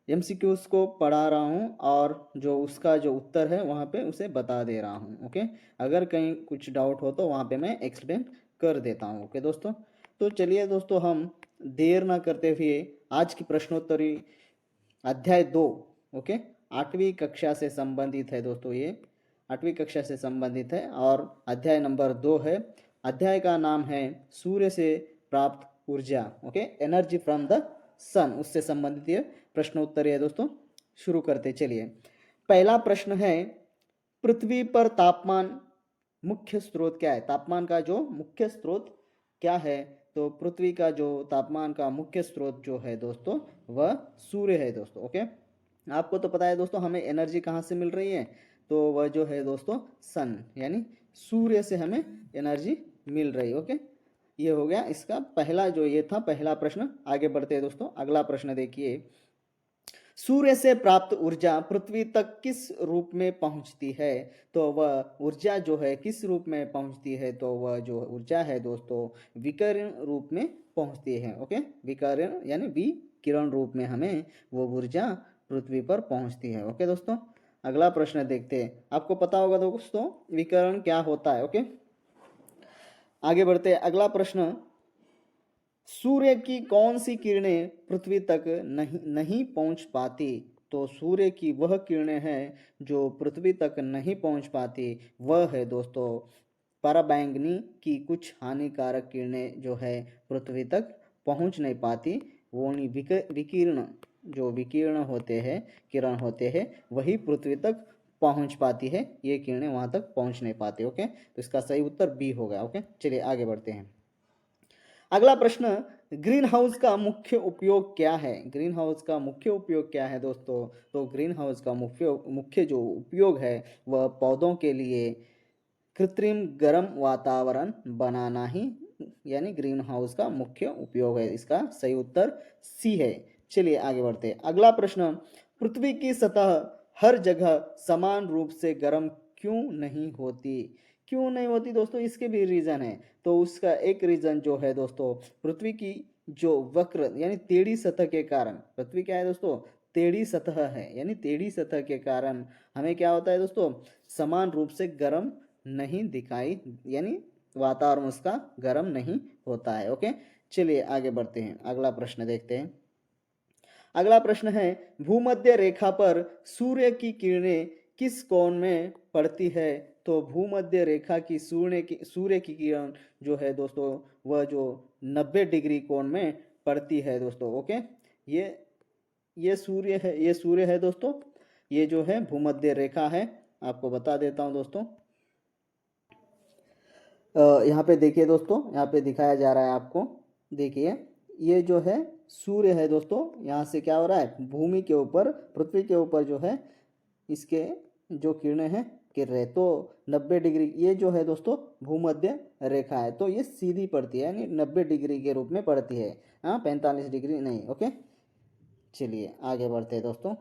MCQs को पढ़ा रहा हूँ और जो उसका जो उत्तर है वहाँ पे उसे बता दे रहा हूँ। ओके, अगर कहीं कुछ डाउट हो तो वहाँ पे मैं एक्सप्लेन कर देता हूँ। ओके दोस्तों, तो चलिए दोस्तों हम देर ना करते हुए आज की प्रश्नोत्तरी अध्याय 2, ओके, 8वीं कक्षा से संबंधित है दोस्तों। ये 8वीं कक्षा से संबंधित है और अध्याय नंबर 2 है। अध्याय का नाम है सूर्य से प्राप्त ऊर्जा। ओके, एनर्जी फ्रॉम द सन, उससे संबंधित ये प्रश्नोत्तरी है दोस्तों। शुरू करते चलिए। पहला प्रश्न है, पृथ्वी पर तापमान मुख्य स्रोत क्या है? तापमान का जो मुख्य स्रोत क्या है? तो पृथ्वी का जो तापमान का मुख्य स्रोत जो है दोस्तों वह सूर्य है दोस्तों। ओके, आपको तो पता है दोस्तों हमें एनर्जी कहाँ से मिल रही है, तो वह जो है दोस्तों सन यानी सूर्य से हमें एनर्जी मिल रही है। ओके, ये हो गया इसका पहला जो ये था पहला प्रश्न। आगे बढ़ते हैं दोस्तों, अगला प्रश्न देखिए। सूर्य से प्राप्त ऊर्जा पृथ्वी तक किस रूप में पहुंचती है? तो वह ऊर्जा जो है किस रूप में पहुंचती है? तो वह जो ऊर्जा है दोस्तों विकिरण रूप में पहुंचती है। ओके, विकिरण यानी विकिरण रूप में हमें वो ऊर्जा पृथ्वी पर पहुंचती है। ओके दोस्तों, अगला प्रश्न देखते हैं। आपको पता होगा दोस्तों विकिरण क्या होता है। ओके, आगे बढ़ते हैं। अगला प्रश्न, सूर्य की कौन सी किरणें पृथ्वी तक नहीं पहुंच पाती? तो सूर्य की वह किरणें हैं जो पृथ्वी तक नहीं पहुंच पाती, वह है दोस्तों पराबैंगनी की कुछ हानिकारक किरणें जो है पृथ्वी तक पहुंच नहीं पाती। वो विकिरण जो विकिरण होते हैं, किरण होते हैं, वही पृथ्वी तक पहुंच पाती है, ये किरणें वहां तक पहुंच नहीं पाती। ओके, तो इसका सही उत्तर बी होगा। ओके, चलिए आगे बढ़ते हैं। अगला प्रश्न, ग्रीन हाउस का मुख्य उपयोग क्या है? ग्रीन हाउस का मुख्य उपयोग क्या है दोस्तों? तो ग्रीन हाउस का मुख्य जो उपयोग है वह पौधों के लिए कृत्रिम गर्म वातावरण बनाना ही यानी ग्रीन हाउस का मुख्य उपयोग है। इसका सही उत्तर सी है। चलिए आगे बढ़ते हैं। अगला प्रश्न, पृथ्वी की सतह हर जगह समान रूप से गर्म क्यों नहीं होती? क्यों नहीं होती दोस्तों? इसके भी रीजन है। तो उसका एक रीजन जो है दोस्तों, पृथ्वी की जो वक्र यानी टेढ़ी सतह के कारण, पृथ्वी क्या है दोस्तों टेढ़ी सतह है, यानी टेढ़ी सतह के कारण हमें क्या होता है दोस्तों समान रूप से गर्म नहीं दिखाई, यानी वातावरण उसका गर्म नहीं होता है। ओके, चलिए आगे बढ़ते हैं। अगला प्रश्न देखते हैं। अगला प्रश्न है, भूमध्य रेखा पर सूर्य की किरणें किस कोण में पड़ती है? तो भूमध्य रेखा की सूर्य की किरण जो है दोस्तों वह जो 90 डिग्री कोण में पड़ती है दोस्तों। ओके, ये सूर्य है दोस्तों, ये जो है भूमध्य रेखा है। आपको बता देता हूं दोस्तों, यहाँ पे देखिए दोस्तों, यहाँ पे दिखाया जा रहा है आपको। देखिए ये जो है सूर्य है दोस्तों, यहाँ से क्या हो रहा है भूमि के ऊपर पृथ्वी के ऊपर जो है इसके जो किरणें हैं गिर रहे, तो 90 डिग्री ये जो है दोस्तों भूमध्य रेखा है, तो ये सीधी पड़ती है यानी 90 डिग्री के रूप में पड़ती है। हाँ, 45 डिग्री नहीं। ओके, चलिए आगे बढ़ते हैं दोस्तों।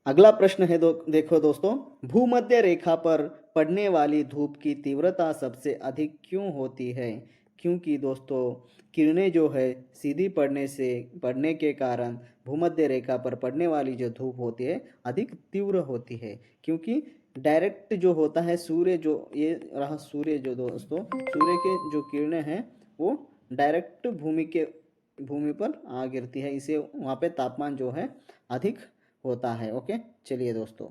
अगला प्रश्न है देखो दोस्तों, भूमध्य रेखा पर पड़ने वाली धूप की तीव्रता सबसे अधिक क्यों होती है? क्योंकि दोस्तों किरणें जो है सीधी पड़ने के कारण भूमध्य रेखा पर पड़ने वाली जो धूप होती है अधिक तीव्र होती है। क्योंकि डायरेक्ट जो होता है सूर्य, जो ये रहा सूर्य जो दोस्तों, सूर्य के जो किरणें हैं वो डायरेक्ट भूमि पर आ गिरती है, इसे वहाँ पे तापमान जो है अधिक होता है। ओके, चलिए दोस्तों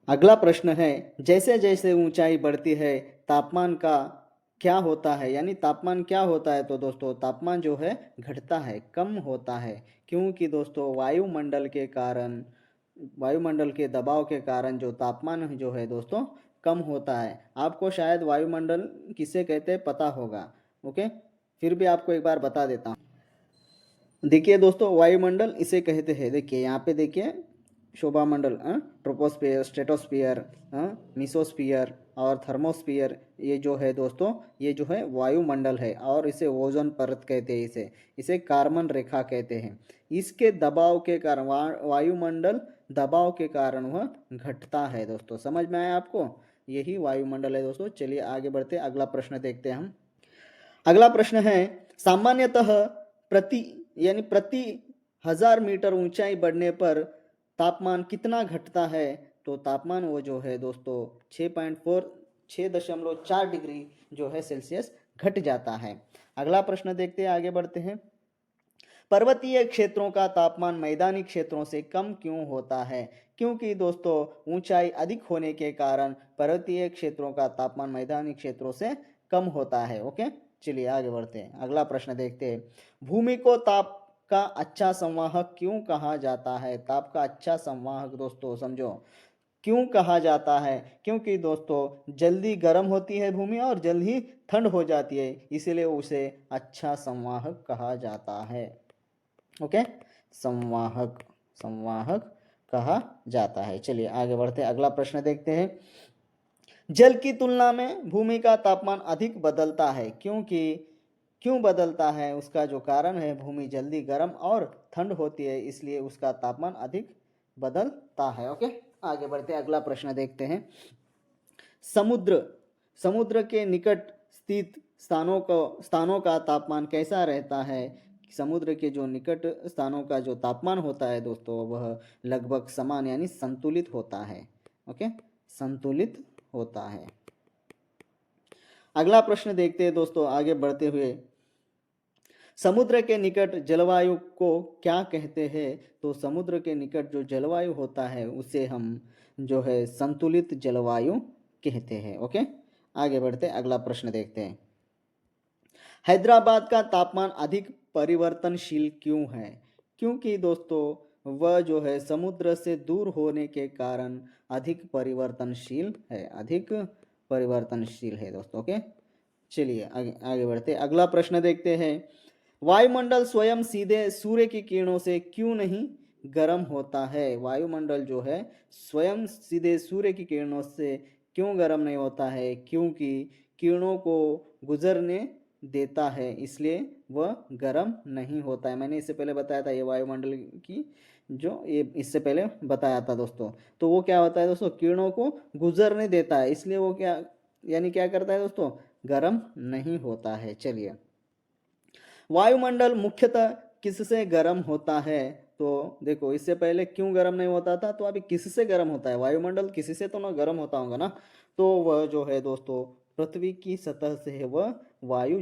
अगला प्रश्न है, जैसे जैसे ऊंचाई बढ़ती है तापमान का क्या होता है? यानी तापमान क्या होता है? तो दोस्तों तापमान जो है घटता है, कम होता है। क्योंकि दोस्तों वायुमंडल के दबाव के कारण जो तापमान जो है दोस्तों कम होता है। आपको शायद वायुमंडल किसे कहते हैं पता होगा। ओके, फिर भी आपको एक बार बता देता हूँ। देखिए दोस्तों वायुमंडल इसे कहते हैं, देखिए यहाँ पे देखिए शोभा मंडल, ट्रोपोस्फियर, स्ट्रेटोस्फियर, मिसोस्फियर और थर्मोस्फियर, ये जो है दोस्तों ये जो है वायुमंडल है और इसे ओजोन परत कहते हैं, इसे कार्बन रेखा कहते हैं। इसके दबाव के कारण वायुमंडल दबाव के कारण वह घटता है दोस्तों। समझ में आया आपको? यही वायुमंडल है दोस्तों। चलिए आगे बढ़ते, अगला प्रश्न देखते हैं हम। अगला प्रश्न है, सामान्यतः प्रति 1000 मीटर ऊंचाई बढ़ने पर तापमान कितना घटता है? तो तापमान वो जो है दोस्तों 6.4 डिग्री जो है सेल्सियस घट जाता है। अगला प्रश्न देखते हैं, आगे बढ़ते हैं। पर्वतीय क्षेत्रों का तापमान मैदानी क्षेत्रों से कम क्यों होता है? क्योंकि दोस्तों ऊंचाई अधिक होने के कारण पर्वतीय क्षेत्रों का तापमान मैदानी क्षेत्रों से कम होता है। ओके, चलिए आगे बढ़ते हैं, अगला प्रश्न देखते हैं। भूमि को ताप का अच्छा संवाहक क्यों कहा जाता है? ताप का अच्छा संवाहक दोस्तों समझो क्यों कहा जाता है? क्योंकि दोस्तों जल्दी गर्म होती है भूमि और जल्दी ठंड हो जाती है, इसीलिए उसे अच्छा संवाहक कहा जाता है। ओके, संवाहक संवाहक कहा जाता है। चलिए आगे बढ़ते हैं, अगला प्रश्न देखते हैं। जल की तुलना में भूमि का तापमान अधिक बदलता है, क्यों बदलता है? उसका जो कारण है, भूमि जल्दी गर्म और ठंड होती है, इसलिए उसका तापमान अधिक बदलता है। ओके, आगे बढ़ते हैं, अगला प्रश्न देखते हैं। समुद्र के निकट स्थित स्थानों का तापमान कैसा रहता है? समुद्र के जो निकट स्थानों का जो तापमान होता है दोस्तों वह लगभग समान यानी संतुलित होता है। ओके, संतुलित होता है। अगला प्रश्न देखते हैं दोस्तों, आगे बढ़ते हुए। समुद्र के निकट जलवायु को क्या कहते हैं? तो समुद्र के निकट जो जलवायु होता है उसे हम जो है संतुलित जलवायु कहते हैं। ओके, आगे बढ़ते, अगला प्रश्न देखते हैं। हैदराबाद का तापमान अधिक परिवर्तनशील क्यों है? क्योंकि दोस्तों वह जो है समुद्र से दूर होने के कारण अधिक परिवर्तनशील है दोस्तों। ओके, चलिए आगे बढ़ते, अगला प्रश्न देखते हैं। वायुमंडल स्वयं सीधे सूर्य की किरणों से क्यों नहीं गर्म होता है? वायुमंडल जो है स्वयं सीधे सूर्य की किरणों से क्यों गर्म नहीं होता है? क्योंकि किरणों को गुजरने देता है, इसलिए वह गर्म नहीं होता है। मैंने इससे पहले बताया था ये वायुमंडल की जो ये इससे पहले बताया था दोस्तों। तो वो क्या होता है दोस्तों, किरणों को गुजरने देता है, इसलिए वो क्या करता है दोस्तों, गर्म नहीं होता है। चलिए, वायुमंडल मुख्यतः किससे गर्म होता है? तो देखो इससे पहले क्यों गर्म नहीं होता था, तो अभी किससे गर्म होता है? वायुमंडल किसी से तो ना गर्म होता होगा ना। तो वह जो है दोस्तों पृथ्वी की सतह से है वह वायु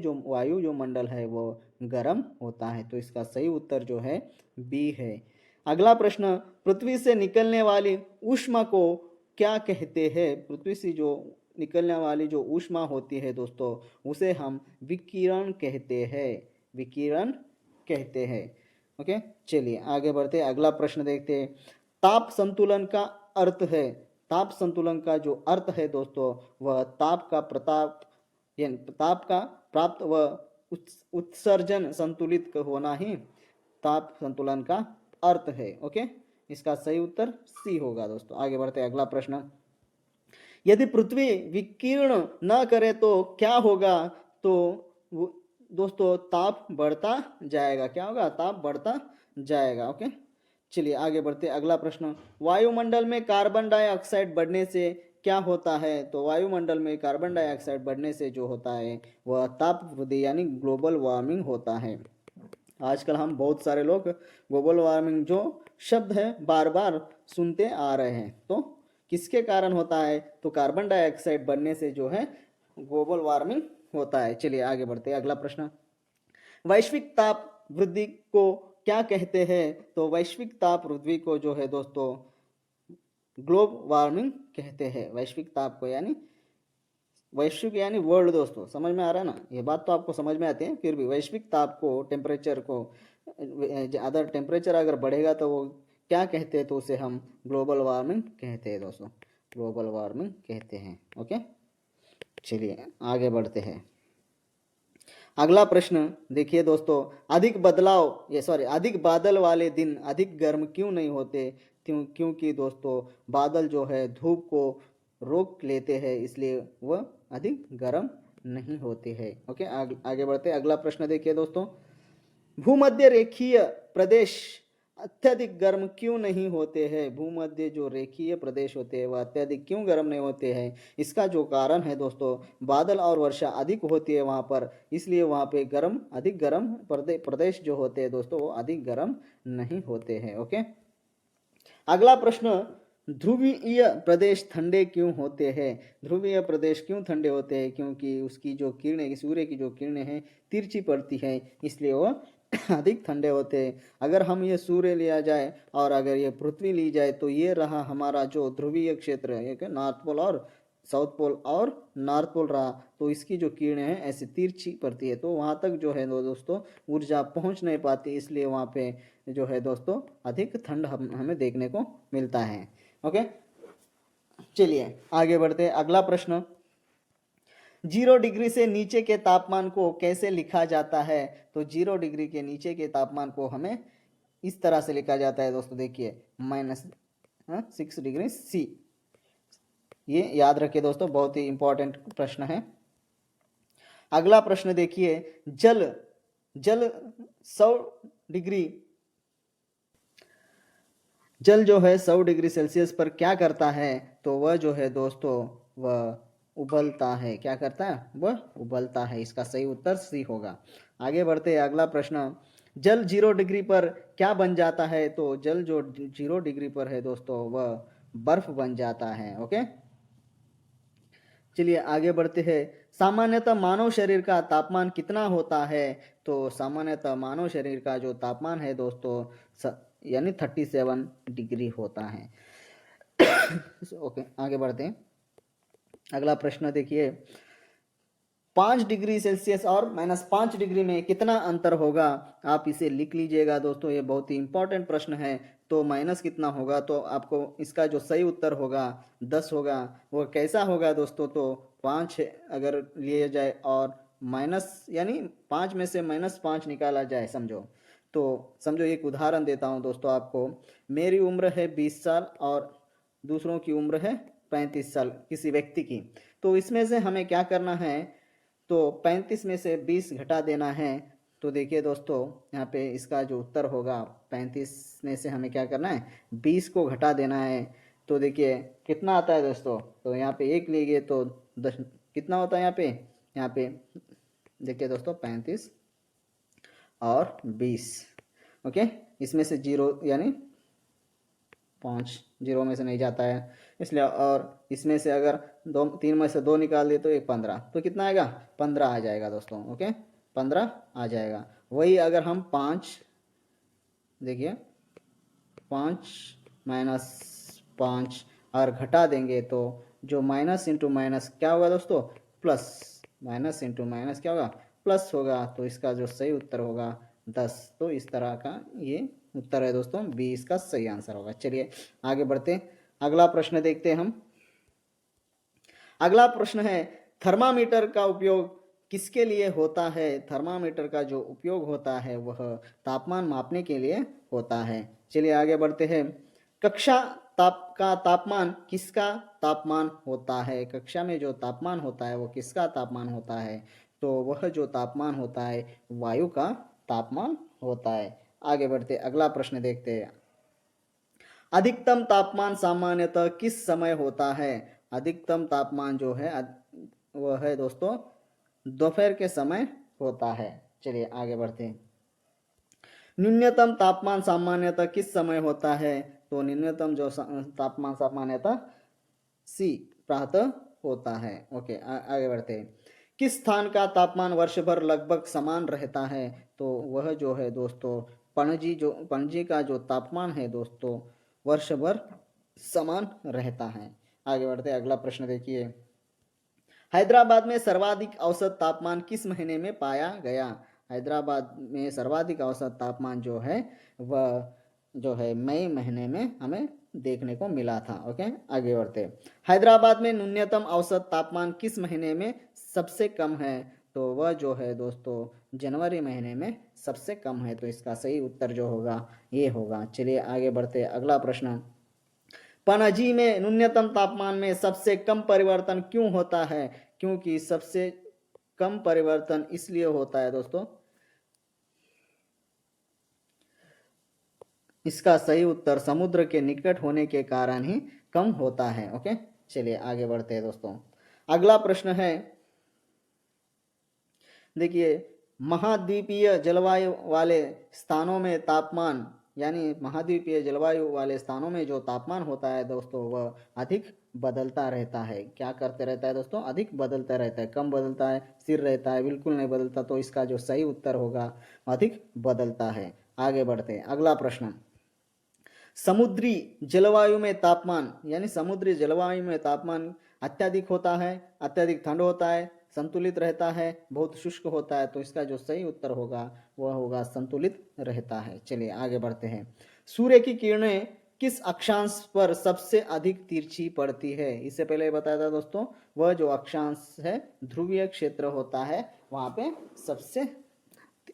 जो मंडल है वो गर्म होता है। तो इसका सही उत्तर जो है बी है। अगला प्रश्न, पृथ्वी से निकलने वाली ऊष्मा को क्या कहते हैं? पृथ्वी से जो निकलने वाली जो ऊष्मा होती है दोस्तों उसे हम विकिरण कहते हैं। ओके, चलिए आगे बढ़ते, अगला प्रश्न देखते हैं। ताप संतुलन का अर्थ है। ताप संतुलन का जो अर्थ है दोस्तों वह ताप का प्राप्त व उत्सर्जन संतुलित होना ही ताप संतुलन का अर्थ है। ओके, इसका सही उत्तर सी होगा दोस्तों। आगे बढ़ते हैं, अगला प्रश्न। यदि पृथ्वी विकिरण न करे तो क्या होगा? तो दोस्तों ताप बढ़ता जाएगा। क्या होगा? ताप बढ़ता जाएगा। ओके, चलिए आगे बढ़ते, अगला प्रश्न। वायुमंडल में कार्बन डाइऑक्साइड बढ़ने से क्या होता है? तो वायुमंडल में कार्बन डाइऑक्साइड बढ़ने से जो होता है वह ताप वृद्धि यानी ग्लोबल वार्मिंग होता है। आजकल हम बहुत सारे लोग ग्लोबल वार्मिंग जो शब्द है बार बार सुनते आ रहे हैं, तो किसके कारण होता है? तो कार्बन डाइऑक्साइड बढ़ने से जो है ग्लोबल वार्मिंग होता है। चलिए आगे बढ़ते हैं, अगला प्रश्न। वैश्विक ताप वृद्धि को क्या कहते हैं? तो वैश्विक ताप वृद्धि को जो है दोस्तों ग्लोबल वार्मिंग कहते हैं। वैश्विक ताप को यानी वैश्विक यानी वर्ल्ड दोस्तों, समझ में आ रहा है ना? ये बात तो आपको समझ में आती है, फिर भी वैश्विक ताप को टेम्परेचर को अदर टेम्परेचर अगर बढ़ेगा तो वो क्या कहते हैं? तो उसे हम ग्लोबल वार्मिंग कहते हैं दोस्तों, ग्लोबल वार्मिंग कहते हैं। ओके, चलिए आगे बढ़ते हैं, अगला प्रश्न देखिए दोस्तों। अधिक बादल वाले दिन अधिक गर्म क्यों नहीं होते? क्योंकि दोस्तों बादल जो है धूप को रोक लेते हैं, इसलिए वह अधिक गर्म नहीं होते हैं। ओके, आगे बढ़ते, अगला प्रश्न देखिए दोस्तों। भूमध्य रेखीय प्रदेश अत्यधिक गर्म क्यों नहीं होते हैं? भूमध्य जो रेखीय प्रदेश होते हैं वह अत्यधिक क्यों गर्म नहीं होते हैं? इसका जो कारण है दोस्तों, बादल और वर्षा अधिक होती है वहाँ पर, इसलिए वहाँ पे अधिक गर्म प्रदेश जो होते हैं दोस्तों वो अधिक गर्म नहीं होते हैं। ओके, अगला प्रश्न, ध्रुवीय प्रदेश ठंडे क्यों होते हैं? ध्रुवीय प्रदेश क्यों ठंडे होते हैं? क्योंकि उसकी जो किरणें, सूर्य की जो किरणें हैं तिरछी पड़ती है, इसलिए वो अधिक ठंडे होते हैं। अगर हम ये सूर्य लिया जाए और अगर ये पृथ्वी ली जाए तो ये रहा हमारा जो ध्रुवीय क्षेत्र है, नॉर्थ पोल और साउथ पोल और नॉर्थ पोल रहा, तो इसकी जो किरणें हैं ऐसे तिरछी पड़ती है, तो वहाँ तक जो है दोस्तों ऊर्जा पहुँच नहीं पाती, इसलिए वहाँ पे जो है दोस्तों अधिक ठंड हमें देखने को मिलता है। ओके, चलिए आगे बढ़ते हैं। अगला प्रश्न, 0 डिग्री से नीचे के तापमान को कैसे लिखा जाता है? तो 0 डिग्री के नीचे के तापमान को हमें इस तरह से लिखा जाता है दोस्तों, देखिए -6 डिग्री C। ये याद रखिए दोस्तों, बहुत ही इंपॉर्टेंट प्रश्न है। अगला प्रश्न देखिए, जल 100 डिग्री जल जो है 100 डिग्री सेल्सियस पर क्या करता है? तो वह जो है दोस्तों वह उबलता है। क्या करता है? वह उबलता है। इसका सही उत्तर सी होगा। आगे बढ़ते हैं। अगला प्रश्न, जल 0 डिग्री पर क्या बन जाता है? तो जल जो 0 डिग्री पर है दोस्तों वह बर्फ बन जाता है। ओके, चलिए आगे बढ़ते हैं। सामान्यतः मानव शरीर का तापमान कितना होता है? तो सामान्यतः मानव शरीर का जो तापमान है दोस्तों यानी 37 डिग्री होता है। ओके, आगे बढ़ते हैं। अगला प्रश्न देखिए, 5 डिग्री सेल्सियस और -5 डिग्री में कितना अंतर होगा? आप इसे लिख लीजिएगा दोस्तों, ये बहुत ही इंपॉर्टेंट प्रश्न है। तो माइनस कितना होगा? तो आपको इसका जो सही उत्तर होगा 10 होगा। वो कैसा होगा दोस्तों? तो 5 अगर लिए जाए और माइनस यानी 5 में से -5 निकाला जाए, समझो एक उदाहरण देता हूँ दोस्तों आपको। मेरी उम्र है 20 साल और दूसरों की उम्र है 35 साल किसी व्यक्ति की। तो इसमें से हमें क्या करना है? तो 35 में से 20 घटा देना है। तो देखिए दोस्तों, यहाँ पे इसका जो उत्तर होगा 35 में से हमें क्या करना है? 20 को घटा देना है। तो देखिए कितना आता है दोस्तों? तो यहाँ पे 1 लेंगे तो 10 कितना होता है यहाँ पे देखिए दोस्तों 35 और 20। ओके, इसमें से 0 यानी 5 0 में से नहीं जाता है, इसलिए, और इसमें से अगर 3 में से 2 निकाल दे तो ये 15, तो कितना आएगा? 15 आ जाएगा दोस्तों। ओके, 15 आ जाएगा। वही अगर हम 5 देखिए 5 -5 और घटा देंगे तो जो माइनस इंटू माइनस क्या होगा दोस्तों? प्लस। माइनस इंटू माइनस क्या होगा? प्लस होगा। तो इसका जो सही उत्तर होगा 10। तो इस तरह का ये उत्तर है दोस्तों, बी इसका सही आंसर होगा। चलिए आगे बढ़ते हैं। अगला प्रश्न देखते हैं हम। अगला प्रश्न है, थर्मामीटर का उपयोग किसके लिए होता है? थर्मामीटर का जो उपयोग होता है वह तापमान मापने के लिए होता है। चलिए आगे बढ़ते हैं। कक्षा का तापमान किसका तापमान होता है? कक्षा में जो तापमान होता है वो किसका तापमान होता है? तो वह जो तापमान होता है वायु का तापमान होता है। आगे बढ़ते अगला प्रश्न देखते हैं। अधिकतम तापमान सामान्यतः किस समय होता है? अधिकतम तापमान जो है वह है दोस्तों दोपहर के समय होता है। चलिए आगे बढ़ते हैं। न्यूनतम तापमान सामान्यतः किस समय होता है? तो न्यूनतम जो तापमान सामान्यतः सी प्रातः होता है। ओके, आगे बढ़ते हैं। किस स्थान का तापमान वर्ष भर लगभग समान रहता है? तो वह जो है दोस्तों पणजी का जो तापमान है दोस्तों वर्ष भर समान रहता है। आगे बढ़ते हैं। अगला प्रश्न देखिए। हैदराबाद में सर्वाधिक औसत तापमान किस महीने में पाया गया? हैदराबाद में सर्वाधिक औसत तापमान जो है वह जो है मई महीने में हमें देखने को मिला था। ओके, आगे बढ़ते। हैदराबाद में न्यूनतम औसत तापमान किस महीने में सबसे कम है? तो वह जो है दोस्तों जनवरी महीने में सबसे कम है। तो इसका सही उत्तर जो होगा ये होगा। चलिए आगे बढ़ते। अगला प्रश्न, पणजी में न्यूनतम तापमान में सबसे कम परिवर्तन क्यों होता है? क्योंकि सबसे कम परिवर्तन इसलिए होता है दोस्तों इसका सही उत्तर समुद्र के निकट होने के कारण ही कम होता है। ओके, चलिए आगे बढ़ते हैं दोस्तों। अगला प्रश्न है, देखिए, महाद्वीपीय जलवायु वाले स्थानों में तापमान, यानी महाद्वीपीय जलवायु वाले स्थानों में जो तापमान होता है दोस्तों वह अधिक बदलता रहता है। क्या करते रहता है दोस्तों? अधिक बदलता रहता है। कम बदलता है, स्थिर रहता है, बिल्कुल नहीं बदलता। तो इसका जो सही उत्तर होगा अधिक बदलता है। आगे बढ़ते हैं। अगला प्रश्न, समुद्री जलवायु में तापमान, यानी समुद्री जलवायु में तापमान अत्यधिक होता है, अत्यधिक ठंड होता है, संतुलित रहता है, बहुत शुष्क होता है। तो इसका जो सही उत्तर होगा वह होगा संतुलित रहता है। चलिए आगे बढ़ते हैं। सूर्य की किरणें किस अक्षांश पर सबसे अधिक तिरछी पड़ती है? इससे पहले बताया था दोस्तों, वह जो अक्षांश है ध्रुवीय क्षेत्र होता है, वहाँ पे सबसे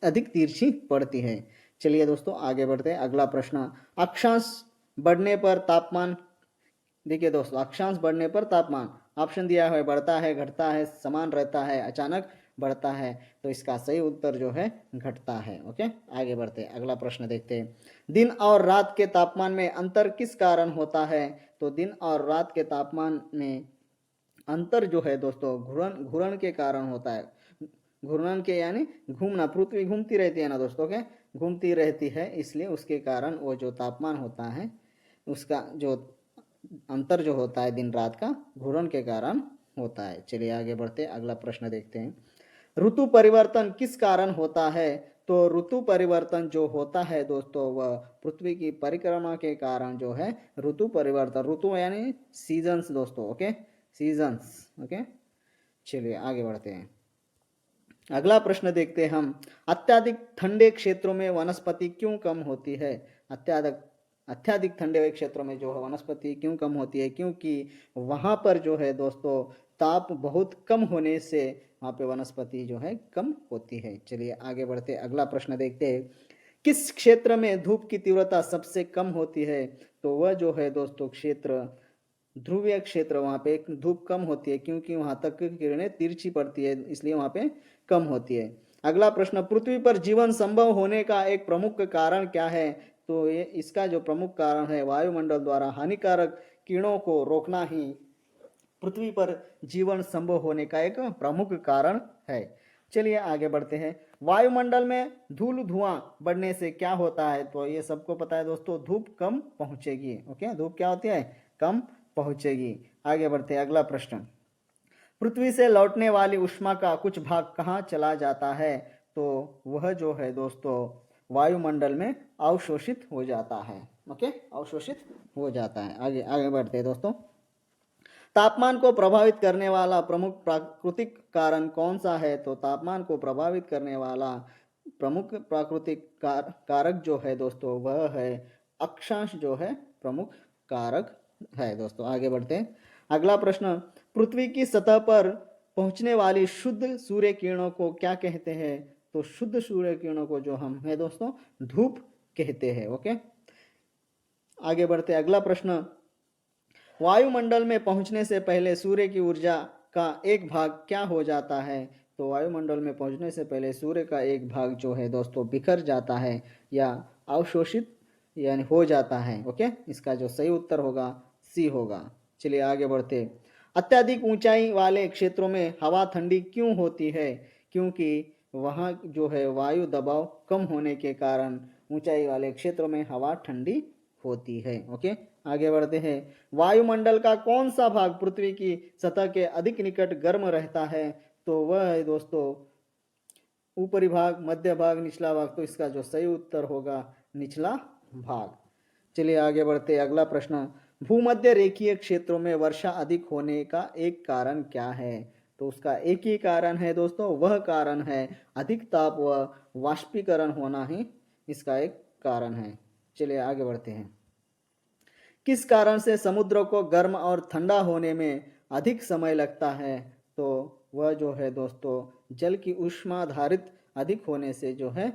अधिक तिरछी पड़ती है। चलिए दोस्तों आगे बढ़ते हैं। अगला प्रश्न, अक्षांश बढ़ने पर तापमान, देखिए दोस्तों, अक्षांश बढ़ने पर तापमान ऑप्शन दिया है, बढ़ता है, घटता है, समान रहता है, अचानक बढ़ता है। तो इसका सही उत्तर जो है घटता है। ओके, आगे बढ़ते हैं। अगला प्रश्न देखते हैं। दिन और रात के तापमान में अंतर किस कारण होता है? तो दिन और रात के तापमान में अंतर जो है दोस्तों घूर्णन के कारण होता है। घूर्णन के यानी घूमना, पृथ्वी घूमती रहती है ना दोस्तों, के घूमती रहती है, इसलिए उसके कारण वो जो तापमान होता है उसका जो अंतर जो होता है दिन रात का घूर्णन के कारण होता है। चलिए आगे बढ़ते हैं। अगला प्रश्न देखते हैं। ऋतु परिवर्तन किस कारण होता है? तो ऋतु परिवर्तन जो होता है दोस्तों वह पृथ्वी की परिक्रमा के कारण जो है ऋतु परिवर्तन, ऋतु यानी सीजन्स दोस्तों। Okay, seasons. ओके, चलिए आगे बढ़ते हैं। अगला प्रश्न देखते हैं हम, अत्याधिक ठंडे क्षेत्रों में वनस्पति क्यों कम होती है? अत्याधिक अत्याधिक ठंडे क्षेत्रों में जो है वनस्पति क्यों कम होती है? क्योंकि वहाँ पर जो है दोस्तों ताप बहुत कम होने से वहाँ पे वनस्पति जो है कम होती है। चलिए आगे बढ़ते, अगला प्रश्न देखते हैं। किस क्षेत्र में धूप की तीव्रता सबसे कम होती है? तो वह जो है दोस्तों क्षेत्र ध्रुवीय क्षेत्र, वहाँ पे धूप कम होती है क्योंकि वहाँ तक की किरणें तिरछी पड़ती है, इसलिए वहाँ पे कम होती है। अगला प्रश्न, पृथ्वी पर जीवन संभव होने का एक प्रमुख कारण क्या है? तो ये इसका जो प्रमुख कारण है वायुमंडल द्वारा हानिकारक किरणों को रोकना ही पृथ्वी पर जीवन संभव होने का एक प्रमुख कारण है। चलिए आगे बढ़ते हैं। वायुमंडल में धूल धुआं बढ़ने से क्या होता है? तो ये सबको पता है दोस्तों, धूप कम पहुंचेगी। ओके, धूप क्या होती है? कम पहुंचेगी। आगे बढ़ते हैं। अगला प्रश्न, पृथ्वी से लौटने वाली ऊष्मा का कुछ भाग कहाँ चला जाता है? तो वह जो है दोस्तों वायुमंडल में अवशोषित हो जाता है। ओके, अवशोषित हो जाता है। आगे आगे बढ़ते हैं दोस्तों। तापमान को प्रभावित करने वाला प्रमुख प्राकृतिक कारण कौन सा है? तो तापमान को प्रभावित करने वाला प्रमुख प्राकृतिक कारक जो है दोस्तों वह है अक्षांश, जो है प्रमुख कारक है दोस्तों। आगे बढ़ते हैं। अगला प्रश्न, पृथ्वी की सतह पर पहुंचने वाली शुद्ध सूर्य किरणों को क्या कहते हैं? तो शुद्ध सूर्य किरणों को जो हम है दोस्तों धूप कहते हैं। ओके, आगे बढ़ते। अगला प्रश्न, वायुमंडल में पहुंचने से पहले सूर्य की ऊर्जा का एक भाग क्या हो जाता है? तो वायुमंडल में पहुंचने से पहले सूर्य का एक भाग जो है दोस्तों बिखर जाता है या अवशोषित यानी हो जाता है। ओके, इसका जो सही उत्तर होगा सी होगा। चलिए आगे बढ़ते। अत्यधिक ऊंचाई वाले क्षेत्रों में हवा ठंडी क्यों होती है? क्योंकि वहाँ जो है वायु दबाव कम होने के कारण ऊंचाई वाले क्षेत्रों में हवा ठंडी होती है। ओके, आगे बढ़ते हैं। वायुमंडल का कौन सा भाग पृथ्वी की सतह के अधिक निकट गर्म रहता है? तो वह है दोस्तों ऊपरी भाग, मध्य भाग, निचला भाग। तो इसका जो सही उत्तर होगा निचला भाग। चलिए आगे बढ़ते हैं। अगला प्रश्न, भूमध्य रेखीय क्षेत्रों में वर्षा अधिक होने का एक कारण क्या है? तो उसका एक ही कारण है दोस्तों, वह कारण है अधिक ताप व वाष्पीकरण होना ही इसका एक कारण है। चलिए आगे बढ़ते हैं। किस कारण से समुद्र को गर्म और ठंडा होने में अधिक समय लगता है? तो वह जो है दोस्तों जल की ऊष्माधारित अधिक होने से जो है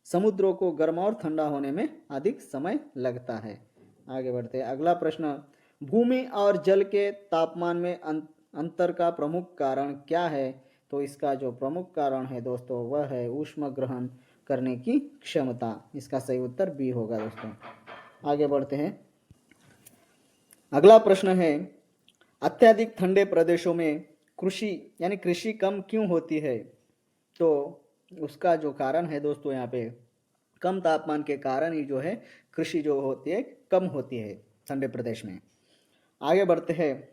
समुद्रों को गर्म और ठंडा होने में अधिक समय लगता है। आगे बढ़ते हैं। अगला प्रश्न, भूमि और जल के तापमान में अंतर का प्रमुख कारण क्या है? तो इसका जो प्रमुख कारण है दोस्तों वह है ऊष्मा ग्रहण करने की क्षमता। इसका सही उत्तर बी होगा दोस्तों। आगे बढ़ते हैं। अगला प्रश्न है, अत्यधिक ठंडे प्रदेशों में कृषि यानी कृषि कम क्यों होती है? तो उसका जो कारण है दोस्तों, यहाँ पे कम तापमान के कारण ही जो है कृषि जो होती है कम होती है ठंडे प्रदेश में। आगे बढ़ते हैं।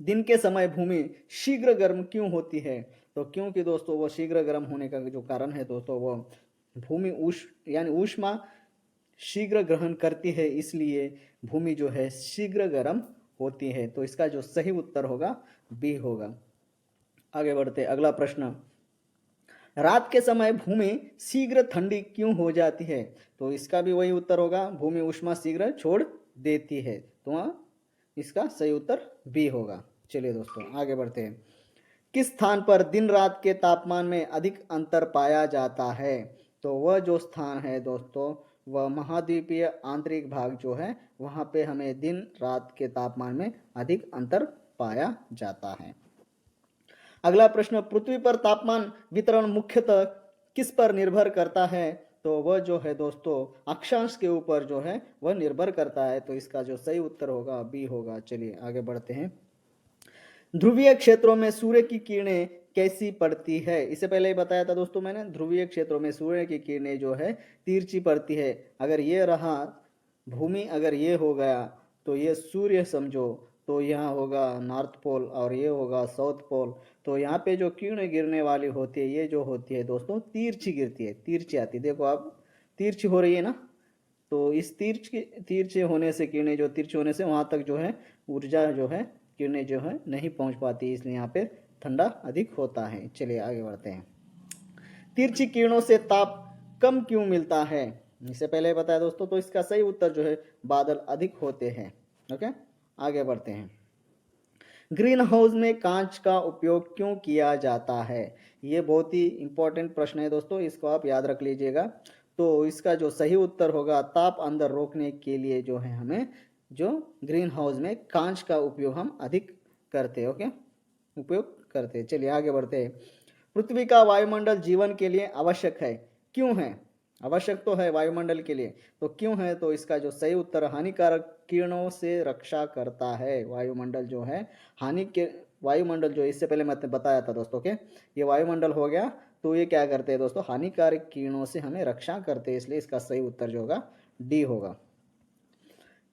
दिन के समय भूमि शीघ्र गर्म क्यों होती है? तो क्योंकि दोस्तों वो शीघ्र गर्म होने का जो कारण है दोस्तों, वो भूमि यानी ऊष्मा शीघ्र ग्रहण करती है, इसलिए भूमि जो है शीघ्र गर्म होती है। तो इसका जो सही उत्तर होगा बी होगा। आगे बढ़ते, अगला प्रश्न, रात के समय भूमि शीघ्र ठंडी क्यों हो जाती है? तो इसका भी वही उत्तर होगा, भूमि ऊष्मा शीघ्र छोड़ देती है। तो इसका सही उत्तर बी होगा। चलिए दोस्तों आगे बढ़ते हैं। किस स्थान पर दिन रात के तापमान में अधिक अंतर पाया जाता है? तो वह जो स्थान है दोस्तों, वह महाद्वीपीय आंतरिक भाग जो है, वहाँ पे हमें दिन रात के तापमान में अधिक अंतर पाया जाता है। अगला प्रश्न, पृथ्वी पर तापमान वितरण मुख्यतः किस पर निर्भर करता है? तो वह जो है दोस्तों अक्षांश के ऊपर जो है वह निर्भर करता है। तो इसका जो सही उत्तर होगा बी होगा। चलिए आगे बढ़ते हैं। ध्रुवीय क्षेत्रों में सूर्य की किरणें कैसी पड़ती है? इससे पहले ही बताया था दोस्तों मैंने, ध्रुवीय क्षेत्रों में सूर्य की किरणें जो है तिरछी पड़ती है। अगर ये रहा भूमि, अगर ये हो गया तो ये सूर्य समझो, तो यहाँ होगा नॉर्थ पोल और ये होगा साउथ पोल। तो यहाँ पे जो किरणें गिरने वाली होती है, ये जो होती है दोस्तों तिरछी गिरती है, तिरछी आती है। देखो आप तिरछी हो रही है ना, तो इस तिरछे होने से किरणें जो तिरछे होने से वहाँ तक जो है ऊर्जा जो है किरणें जो है नहीं पहुँच पाती, इसलिए यहाँ पे ठंडा अधिक होता है। चलिए आगे बढ़ते हैं। तिरछी किरणों से ताप कम क्यों मिलता है? इससे पहले बताया दोस्तों। तो इसका सही उत्तर जो है बादल अधिक होते हैं। ओके, आगे बढ़ते हैं। ग्रीन हाउस में कांच का उपयोग क्यों किया जाता है? ये बहुत ही इंपॉर्टेंट प्रश्न है दोस्तों, इसको आप याद रख लीजिएगा। तो इसका जो सही उत्तर होगा, ताप अंदर रोकने के लिए जो है हमें जो ग्रीन हाउस में कांच का उपयोग हम अधिक करते हैं। ओके, उपयोग करते हैं। चलिए आगे बढ़ते हैं। पृथ्वी का वायुमंडल जीवन के लिए आवश्यक है, क्यों है? आवश्यक तो है वायुमंडल के लिए, तो क्यों है? तो इसका जो सही उत्तर, हानिकारक किरणों से रक्षा करता है। वायुमंडल जो है वायुमंडल जो इससे पहले मैंने बताया था दोस्तों के, ये वायुमंडल हो गया, तो ये क्या करते हैं दोस्तों, हानिकारक किरणों से हमें रक्षा करते हैं, इसलिए इसका सही उत्तर जो होगा डी होगा।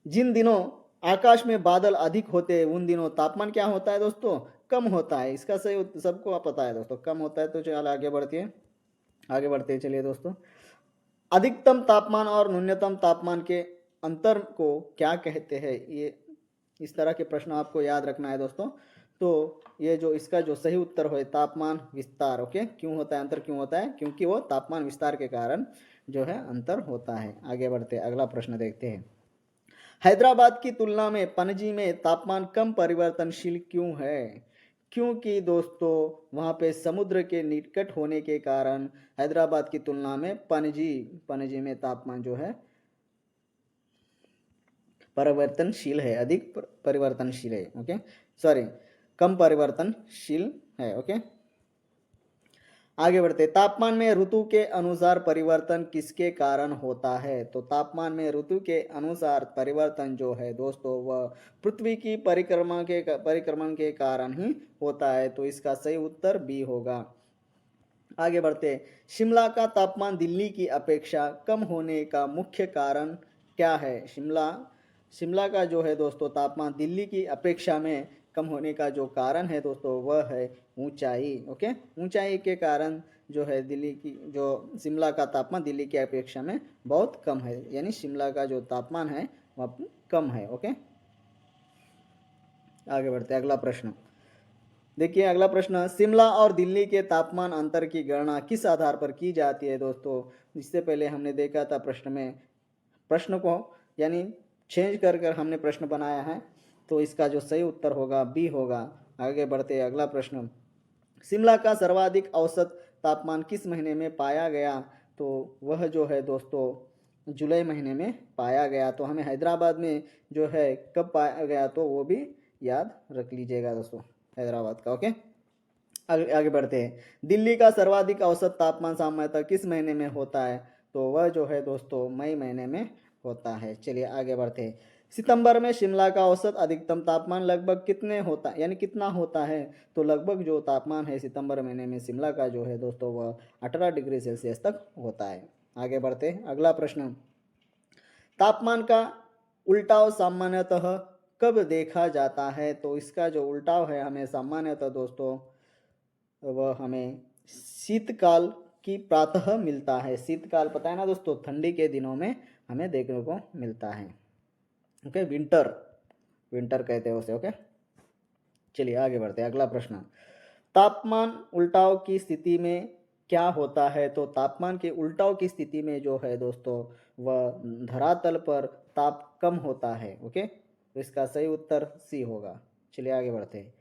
जिन दिनों आकाश में बादल अधिक होते हैं उन दिनों तापमान क्या होता है दोस्तों, कम होता है। इसका सही सबको पता है दोस्तों, कम होता है। तो चलो आगे बढ़ते हैं, आगे बढ़ते हैं। चलिए दोस्तों, अधिकतम तापमान और न्यूनतम तापमान के अंतर को क्या कहते हैं? ये इस तरह के प्रश्न आपको याद रखना है दोस्तों। तो ये जो इसका जो सही उत्तर हो, तापमान विस्तार। ओके, क्यों होता है अंतर, क्यों होता है? क्योंकि वो तापमान विस्तार के कारण जो है अंतर होता है। आगे बढ़ते हैं, अगला प्रश्न देखते हैं। हैदराबाद की तुलना में पणजी में तापमान कम परिवर्तनशील क्यों है? क्योंकि दोस्तों वहाँ पे समुद्र के निकट होने के कारण हैदराबाद की तुलना में पणजी में तापमान जो है परिवर्तनशील है, अधिक परिवर्तनशील है। ओके, सॉरी, कम परिवर्तनशील है। ओके, आगे बढ़ते। तापमान में ऋतु के अनुसार परिवर्तन किसके कारण होता है? तो तापमान में ऋतु के अनुसार परिवर्तन जो है दोस्तों, वह पृथ्वी की परिक्रमण के कारण ही होता है। तो इसका सही उत्तर बी होगा। आगे बढ़ते। शिमला का तापमान दिल्ली की अपेक्षा कम होने का मुख्य कारण क्या है? शिमला का जो है दोस्तों तापमान दिल्ली की अपेक्षा में कम होने का जो कारण है दोस्तों, वह है ऊंचाई। ओके, ऊंचाई के कारण जो है शिमला का तापमान दिल्ली की अपेक्षा में बहुत कम है, यानी शिमला का जो तापमान है वह कम है। ओके, आगे बढ़ते अगला प्रश्न देखिए। अगला प्रश्न, शिमला और दिल्ली के तापमान अंतर की गणना किस आधार पर की जाती है दोस्तों? इससे पहले हमने देखा था प्रश्न को यानी चेंज कर हमने प्रश्न बनाया है। तो इसका जो सही उत्तर होगा बी होगा। आगे बढ़ते हैं, अगला प्रश्न, शिमला का सर्वाधिक औसत तापमान किस महीने में पाया गया? तो वह जो है दोस्तों जुलाई महीने में पाया गया। तो हमें हैदराबाद में जो है कब पाया गया, तो वो भी याद रख लीजिएगा दोस्तों, हैदराबाद का। ओके, आगे बढ़ते हैं। दिल्ली का सर्वाधिक औसत तापमान सामान्यतः किस महीने में होता है? तो वह जो है दोस्तों मई महीने में होता है। चलिए आगे बढ़ते हैं। सितंबर में शिमला का औसत अधिकतम तापमान लगभग कितने होता यानी कितना होता है? तो लगभग जो तापमान है सितंबर महीने में शिमला का जो है दोस्तों वह 18 डिग्री सेल्सियस तक होता है। आगे बढ़ते हैं। अगला प्रश्न, तापमान का उल्टाव सामान्यतः कब देखा जाता है? तो इसका जो उल्टाव है हमें सामान्यतः दोस्तों वह हमें शीतकाल की प्रातः मिलता है। शीतकाल पता है ना दोस्तों, ठंडी के दिनों में हमें देखने को मिलता है। ओके, विंटर, विंटर कहते हैं उसे। ओके, चलिए आगे बढ़ते हैं। अगला प्रश्न, तापमान उल्टाव की स्थिति में क्या होता है? तो तापमान के उल्टाव की स्थिति में जो है दोस्तों वह धरातल पर ताप कम होता है। ओके, तो इसका सही उत्तर सी होगा। चलिए आगे बढ़ते हैं।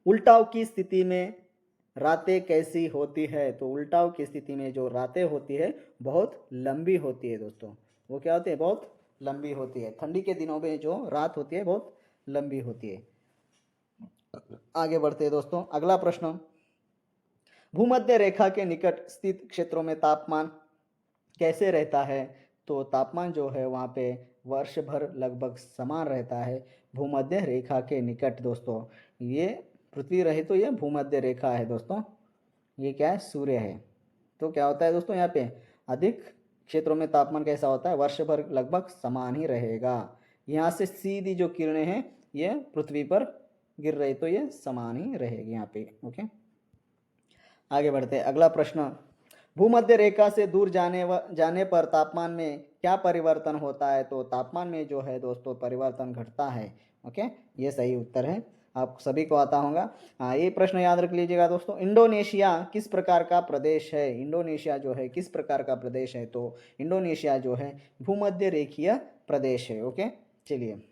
उल्टाव की स्थिति में रातें कैसी होती है? तो उल्टाव की स्थिति में जो रातें होती है बहुत लंबी होती है दोस्तों। वो क्या होती है? बहुत लंबी होती है। ठंडी के दिनों में जो रात होती है बहुत लंबी होती है। आगे बढ़ते हैं दोस्तों। अगला प्रश्न, भूमध्य रेखा के निकट स्थित क्षेत्रों में तापमान कैसे रहता है? तो तापमान जो है वहाँ पे वर्ष भर लगभग समान रहता है भूमध्य रेखा के निकट दोस्तों। ये पृथ्वी रहे तो ये भूमध्य रेखा है दोस्तों, ये क्या है? सूर्य है। तो क्या होता है दोस्तों यहाँ पे अधिक क्षेत्रों में तापमान कैसा होता है? वर्ष भर लगभग समान ही रहेगा। यहाँ से सीधी जो किरणें हैं ये पृथ्वी पर गिर रही तो ये समान ही रहेगी यहाँ पे। ओके, आगे बढ़ते हैं। अगला प्रश्न, भूमध्य रेखा से दूर जाने पर तापमान में क्या परिवर्तन होता है? तो तापमान में जो है दोस्तों परिवर्तन घटता है। ओके, ये सही उत्तर है, आप सभी को आता होगा। हाँ, ये प्रश्न याद रख लीजिएगा दोस्तों। इंडोनेशिया किस प्रकार का प्रदेश है? इंडोनेशिया जो है किस प्रकार का प्रदेश है? तो इंडोनेशिया जो है भूमध्य रेखीय प्रदेश है। ओके, चलिए।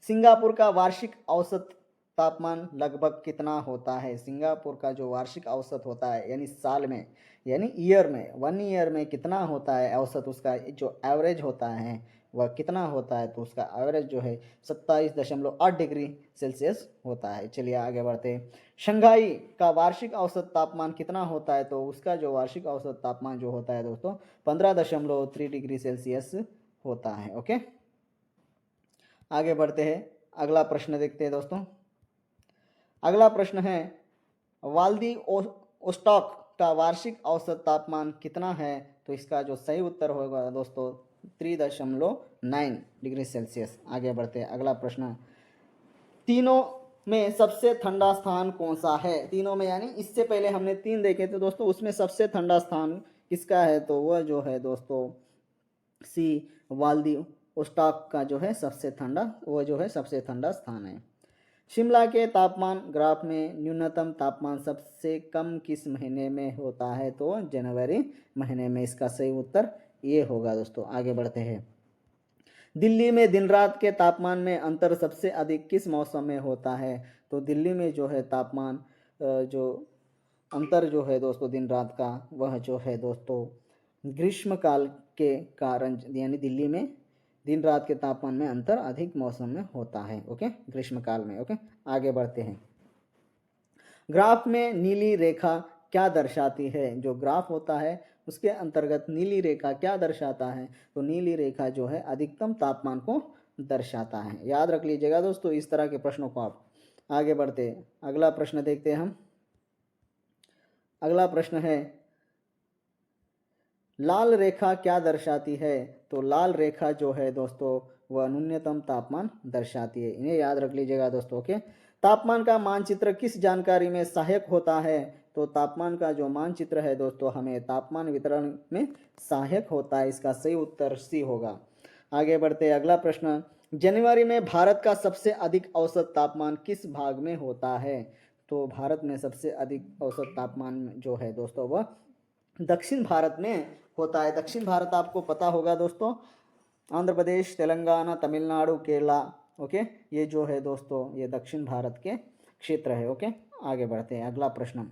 सिंगापुर का वार्षिक औसत तापमान लगभग कितना होता है? सिंगापुर का जो वार्षिक औसत होता है यानी साल में, यानी ईयर में, 1 ईयर में कितना होता है औसत, उसका जो एवरेज होता है वह कितना होता है? तो उसका एवरेज जो है 27.8 डिग्री सेल्सियस होता है। चलिए आगे बढ़ते हैं। शंघाई का वार्षिक औसत तापमान कितना होता है? तो उसका जो वार्षिक औसत तापमान जो होता है दोस्तों 15.3 डिग्री सेल्सियस होता है। ओके, आगे बढ़ते हैं। अगला प्रश्न देखते हैं दोस्तों। अगला प्रश्न है, वाल्दी ओस्टॉक का वार्षिक औसत तापमान कितना है? तो इसका जो सही उत्तर होगा दोस्तों 3.9 डिग्री सेल्सियस। आगे बढ़ते हैं। अगला प्रश्न, तीनों में सबसे ठंडा स्थान कौन सा है? तीनों में यानी इससे पहले हमने 3 देखे थे दोस्तों, उसमें सबसे ठंडा स्थान किसका है? तो वह जो है दोस्तों सी वाल्दी ओस्टॉक का जो है सबसे ठंडा, वह जो है सबसे ठंडा स्थान है। शिमला के तापमान ग्राफ में न्यूनतम तापमान सबसे कम किस महीने में होता है? तो जनवरी महीने में। इसका सही उत्तर ये होगा दोस्तों। आगे बढ़ते हैं। दिल्ली में दिन रात के तापमान में अंतर सबसे अधिक किस मौसम में होता है? तो दिल्ली में जो है तापमान जो अंतर जो है दोस्तों दिन रात का, वह जो है दोस्तों ग्रीष्मकाल के कारण, यानी दिल्ली में दिन रात के तापमान में अंतर अधिक मौसम में होता है। ओके, ग्रीष्मकाल में। ओके, आगे बढ़ते हैं। ग्राफ में नीली रेखा क्या दर्शाती है? जो ग्राफ होता है उसके अंतर्गत नीली रेखा क्या दर्शाता है? तो नीली रेखा जो है अधिकतम तापमान को दर्शाता है। याद रख लीजिएगा दोस्तों इस तरह के प्रश्नों को आप। आगे बढ़ते हैं। अगला प्रश्न देखते हैं हम। अगला प्रश्न है, लाल रेखा क्या दर्शाती है? तो लाल रेखा जो है दोस्तों वह न्यूनतम तापमान दर्शाती है। इन्हें याद रख लीजिएगा दोस्तों। ओके, तापमान का मानचित्र किस जानकारी में सहायक होता है? तो तापमान का जो मानचित्र है दोस्तों हमें तापमान वितरण में सहायक होता है। इसका सही उत्तर सी होगा। आगे बढ़ते हैं। अगला प्रश्न, जनवरी में भारत का सबसे अधिक औसत तापमान किस भाग में होता है? तो भारत में सबसे अधिक औसत तापमान जो है दोस्तों वह दक्षिण भारत में होता है। दक्षिण भारत आपको पता होगा दोस्तों, आंध्र प्रदेश, तेलंगाना, तमिलनाडु, केरला। ओके, ये जो है दोस्तों ये दक्षिण भारत के क्षेत्र है। ओके, आगे बढ़ते हैं। अगला प्रश्न,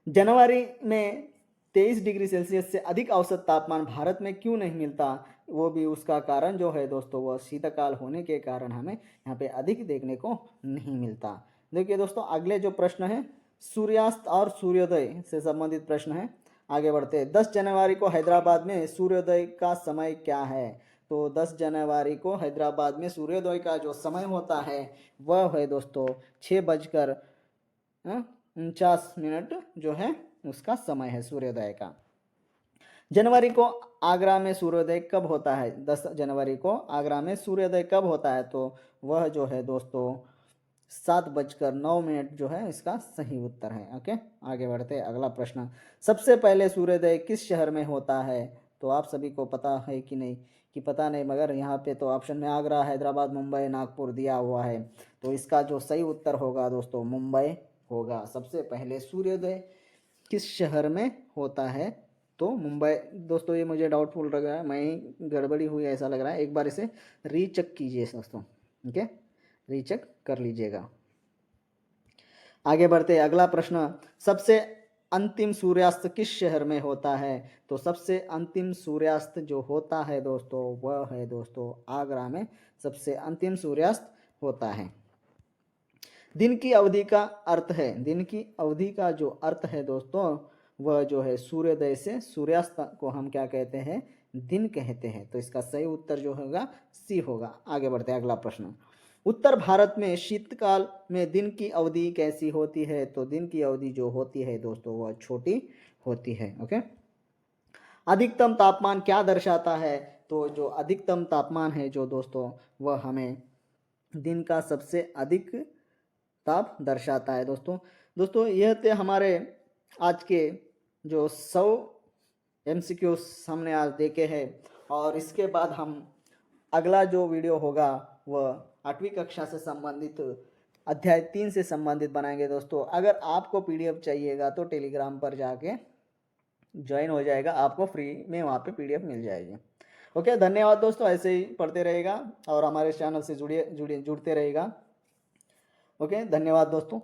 जनवरी में 23 डिग्री सेल्सियस से अधिक औसत तापमान भारत में क्यों नहीं मिलता? वो भी उसका कारण जो है दोस्तों वह शीतकाल होने के कारण हमें यहाँ पे अधिक देखने को नहीं मिलता। देखिए दोस्तों, अगले जो प्रश्न है सूर्यास्त और सूर्योदय से संबंधित प्रश्न है। आगे बढ़ते हैं। 10 जनवरी को हैदराबाद में सूर्योदय का समय क्या है? तो 10 जनवरी को हैदराबाद में सूर्योदय का जो समय होता है वह है दोस्तों 6:49 जो है उसका समय है सूर्योदय का। जनवरी को आगरा में सूर्योदय कब होता है? 10 जनवरी को आगरा में सूर्योदय कब होता है? तो वह जो है दोस्तों 7:09 जो है इसका सही उत्तर है। ओके, आगे बढ़ते हैं। अगला प्रश्न, सबसे पहले सूर्योदय किस शहर में होता है? तो आप सभी को पता है कि नहीं, कि पता नहीं, मगर यहाँ पे तो ऑप्शन में आगरा, हैदराबाद, मुंबई, नागपुर दिया हुआ है। तो इसका जो सही उत्तर होगा दोस्तों मुंबई होगा। सबसे पहले सूर्योदय किस शहर में होता है? तो मुंबई। दोस्तों ये मुझे डाउटफुल लग रहा है, मैं ही गड़बड़ी हुई ऐसा लग रहा है, एक बार इसे रीचेक कीजिए दोस्तों। ओके, रीचेक कर लीजिएगा। आगे बढ़ते हैं। अगला प्रश्न, सबसे अंतिम सूर्यास्त किस शहर में होता है? तो सबसे अंतिम सूर्यास्त जो होता है दोस्तों वह है दोस्तों आगरा में सबसे अंतिम सूर्यास्त होता है। दिन की अवधि का अर्थ है, दिन की अवधि का जो अर्थ है दोस्तों वह जो है सूर्योदय से सूर्यास्त को हम क्या कहते हैं? दिन कहते हैं। तो इसका सही उत्तर जो होगा सी होगा। आगे बढ़ते हैं। अगला प्रश्न, उत्तर भारत में शीतकाल में दिन की अवधि कैसी होती है? तो दिन की अवधि जो होती है दोस्तों वह छोटी होती है। ओके, अधिकतम तापमान क्या दर्शाता है? तो जो अधिकतम तापमान है जो दोस्तों वह हमें दिन का सबसे अधिक ताप दर्शाता है। दोस्तों यह थे हमारे आज के जो 100 MCQs हमने आज देखे हैं, और इसके बाद हम अगला जो वीडियो होगा वह 8वीं कक्षा से संबंधित अध्याय 3 से संबंधित बनाएंगे। दोस्तों अगर आपको PDF चाहिएगा तो टेलीग्राम पर जाके ज्वाइन हो जाएगा, आपको फ्री में वहाँ पे PDF मिल जाएगी। ओके, धन्यवाद दोस्तों, ऐसे ही पढ़ते रहेगा और हमारे चैनल से जुड़ते रहेगा। ओके, धन्यवाद दोस्तों।